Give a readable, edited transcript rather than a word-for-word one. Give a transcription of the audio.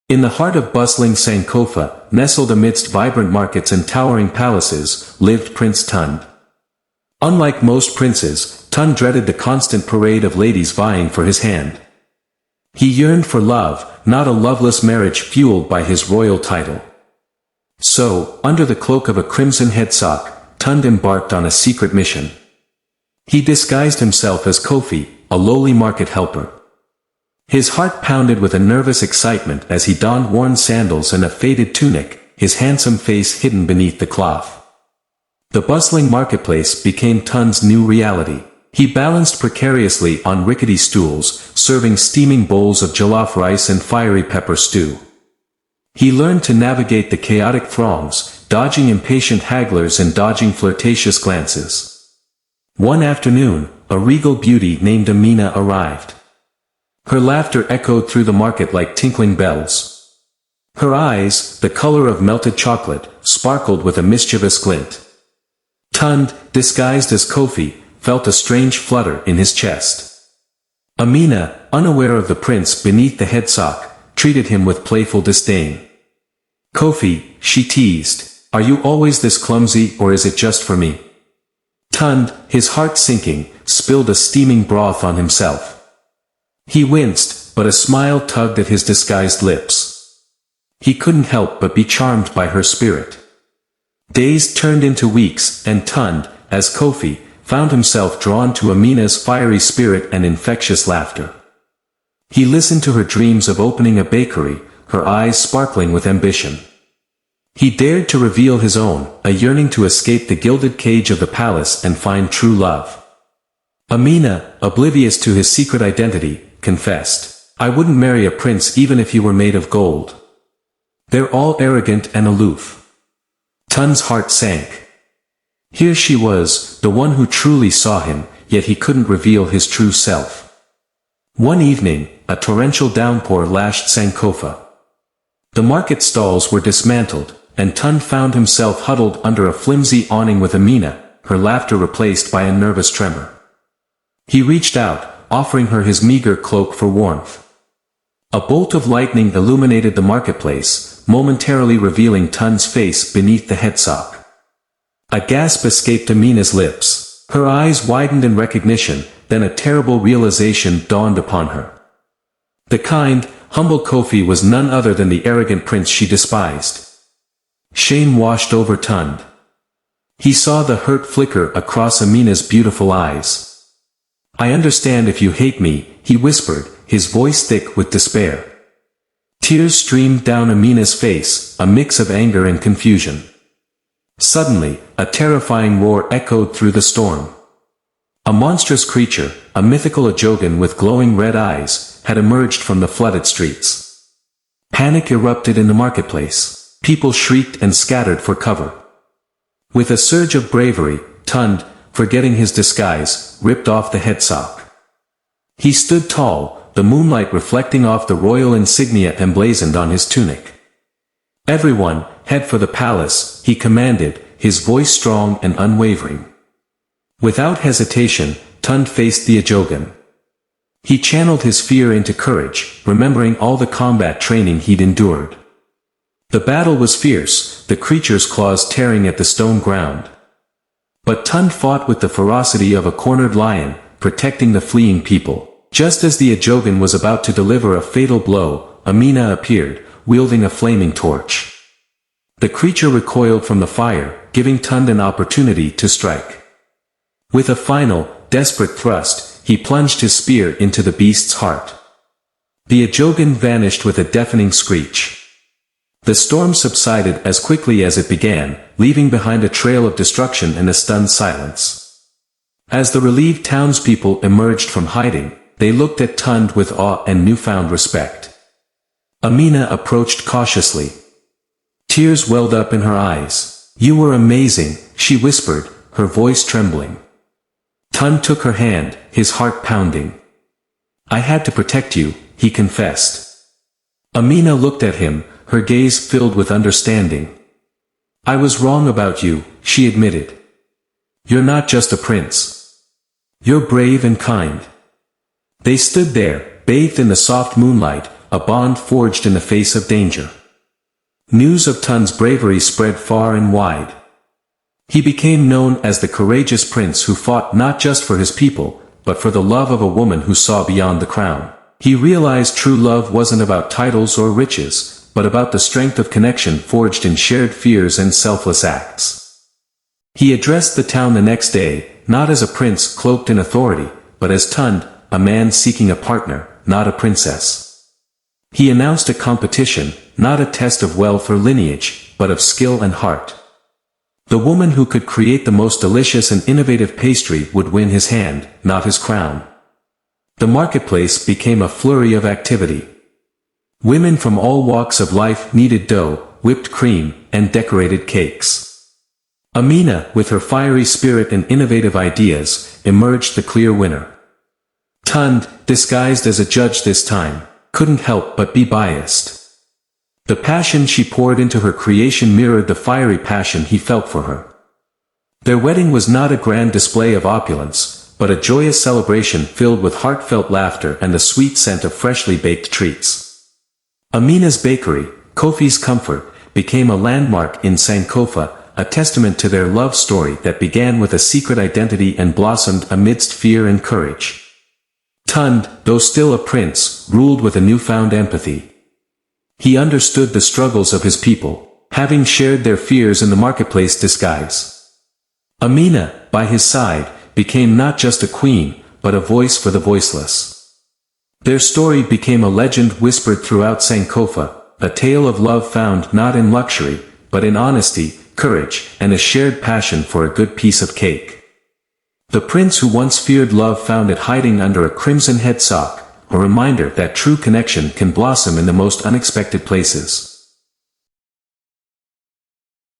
In the heart of bustling Sankofa, nestled amidst vibrant markets and towering palaces, lived Prince Tund. Unlike most princes, Tund dreaded the constant parade of ladies vying for his hand. He yearned for love, not a loveless marriage fueled by his royal title. So, under the cloak of a crimson headsock, Tund embarked on a secret mission. He disguised himself as Kofi, a lowly market helper. His heart pounded with a nervous excitement as he donned worn sandals and a faded tunic, his handsome face hidden beneath the cloth. The bustling marketplace became Tund's new reality. He balanced precariously on rickety stools, serving steaming bowls of jollof rice and fiery pepper stew. He learned to navigate the chaotic throngs, dodging impatient hagglers and dodging flirtatious glances. One afternoon, a regal beauty named Amina arrived. Her laughter echoed through the market like tinkling bells. Her eyes, the color of melted chocolate, sparkled with a mischievous glint. Tund, disguised as Kofi, felt a strange flutter in his chest. Amina, unaware of the prince beneath the headsock, treated him with playful disdain. "Kofi," she teased, "are you always this clumsy or is it just for me?" Tund, his heart sinking, spilled a steaming broth on himself. He winced, but a smile tugged at his disguised lips. He couldn't help but be charmed by her spirit. Days turned into weeks, and Tund, as Kofi, found himself drawn to Amina's fiery spirit and infectious laughter. He listened to her dreams of opening a bakery, her eyes sparkling with ambition. He dared to reveal his own, a yearning to escape the gilded cage of the palace and find true love. Amina, oblivious to his secret identity, confessed, "I wouldn't marry a prince even if he were made of gold. They're all arrogant and aloof." Tund's heart sank. Here she was, the one who truly saw him, yet he couldn't reveal his true self. One evening, a torrential downpour lashed Sankofa. The market stalls were dismantled, and Tund found himself huddled under a flimsy awning with Amina, her laughter replaced by a nervous tremor. He reached out, offering her his meager cloak for warmth. A bolt of lightning illuminated the marketplace, momentarily revealing Tund's face beneath the headsock. A gasp escaped Amina's lips. Her eyes widened in recognition, then a terrible realization dawned upon her. The kind, humble Kofi was none other than the arrogant prince she despised. Shame washed over Tund. He saw the hurt flicker across Amina's beautiful eyes. "I understand if you hate me," he whispered, his voice thick with despair. Tears streamed down Amina's face, a mix of anger and confusion. Suddenly, a terrifying roar echoed through the storm. A monstrous creature, a mythical Ajogan with glowing red eyes, had emerged from the flooded streets. Panic erupted in the marketplace. People shrieked and scattered for cover. With a surge of bravery, Tund, forgetting his disguise, ripped off the headsock. He stood tall, the moonlight reflecting off the royal insignia emblazoned on his tunic. "Everyone, head for the palace," he commanded, his voice strong and unwavering. Without hesitation, Tund faced the Ajogan. He channeled his fear into courage, remembering all the combat training he'd endured. The battle was fierce, the creature's claws tearing at the stone ground. But Tund fought with the ferocity of a cornered lion, protecting the fleeing people. Just as the Ajogan was about to deliver a fatal blow, Amina appeared, wielding a flaming torch. The creature recoiled from the fire, giving Tund an opportunity to strike. With a final, desperate thrust, he plunged his spear into the beast's heart. The Ajogan vanished with a deafening screech. The storm subsided as quickly as it began, leaving behind a trail of destruction and a stunned silence. As the relieved townspeople emerged from hiding, they looked at Tund with awe and newfound respect. Amina approached cautiously. Tears welled up in her eyes. "You were amazing," she whispered, her voice trembling. Tund took her hand, his heart pounding. "I had to protect you," he confessed. Amina looked at him, her gaze filled with understanding. "I was wrong about you," she admitted. "You're not just a prince. You're brave and kind." They stood there, bathed in the soft moonlight, a bond forged in the face of danger. News of Tun's bravery spread far and wide. He became known as the courageous prince who fought not just for his people, but for the love of a woman who saw beyond the crown. He realized true love wasn't about titles or riches, but about the strength of connection forged in shared fears and selfless acts. He addressed the town the next day, not as a prince cloaked in authority, but as Tund, a man seeking a partner, not a princess. He announced a competition, not a test of wealth or lineage, but of skill and heart. The woman who could create the most delicious and innovative pastry would win his hand, not his crown. The marketplace became a flurry of activity. Women from all walks of life kneaded dough, whipped cream, and decorated cakes. Amina, with her fiery spirit and innovative ideas, emerged the clear winner. Tund, disguised as a judge this time, couldn't help but be biased. The passion she poured into her creation mirrored the fiery passion he felt for her. Their wedding was not a grand display of opulence, but a joyous celebration filled with heartfelt laughter and the sweet scent of freshly baked treats. Amina's bakery, Kofi's Comfort, became a landmark in Sankofa, a testament to their love story that began with a secret identity and blossomed amidst fear and courage. Tund, though still a prince, ruled with a newfound empathy. He understood the struggles of his people, having shared their fears in the marketplace disguise. Amina, by his side, became not just a queen, but a voice for the voiceless. Their story became a legend whispered throughout Sankofa, a tale of love found not in luxury, but in honesty, courage, and a shared passion for a good piece of cake. The prince who once feared love found it hiding under a crimson headsock, a reminder that true connection can blossom in the most unexpected places.